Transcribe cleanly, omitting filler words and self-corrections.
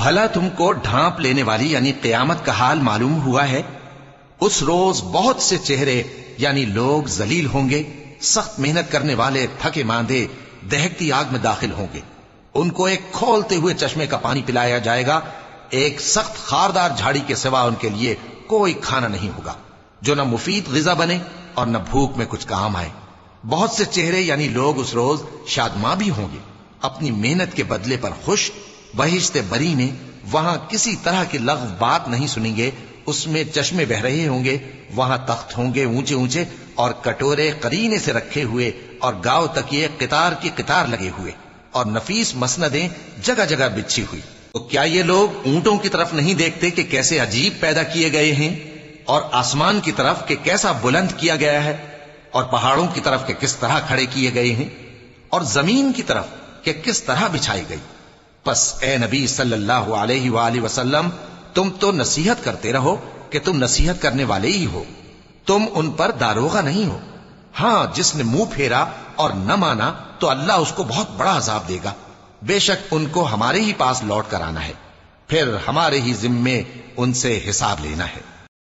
بھلا تم کو ڈھانپ لینے والی یعنی قیامت کا حال معلوم ہوا ہے؟ اس روز بہت سے چہرے یعنی لوگ ذلیل ہوں گے، سخت محنت کرنے والے تھکے ماندے دہکتی آگ میں داخل ہوں گے. ان کو ایک کھولتے ہوئے چشمے کا پانی پلایا جائے گا، ایک سخت خاردار جھاڑی کے سوا ان کے لیے کوئی کھانا نہیں ہوگا جو نہ مفید غذا بنے اور نہ بھوک میں کچھ کام آئے. بہت سے چہرے یعنی لوگ اس روز شادماں بھی ہوں گے، اپنی محنت کے بدلے پر خوش. بہشت بری میں وہاں کسی طرح کی لغو بات نہیں سنیں گے، اس میں چشمے بہ رہے ہوں گے، وہاں تخت ہوں گے اونچے اونچے اور کٹورے قرینے سے رکھے ہوئے اور گاؤ تکیے قطار کی قطار لگے ہوئے اور نفیس مسندیں جگہ جگہ بچھی ہوئی. تو کیا یہ لوگ اونٹوں کی طرف نہیں دیکھتے کہ کیسے عجیب پیدا کیے گئے ہیں، اور آسمان کی طرف کہ کیسا بلند کیا گیا ہے، اور پہاڑوں کی طرف کہ کس طرح کھڑے کیے گئے ہیں، اور زمین کی طرف کہ کس طرح بچھائی گئی؟ پس اے نبی صلی اللہ علیہ وآلہ وسلم، تم تو نصیحت کرتے رہو کہ تم نصیحت کرنے والے ہی ہو، تم ان پر داروغہ نہیں ہو. ہاں، جس نے منہ پھیرا اور نہ مانا تو اللہ اس کو بہت بڑا عذاب دے گا. بے شک ان کو ہمارے ہی پاس لوٹ کر آنا ہے، پھر ہمارے ہی ذمے ان سے حساب لینا ہے.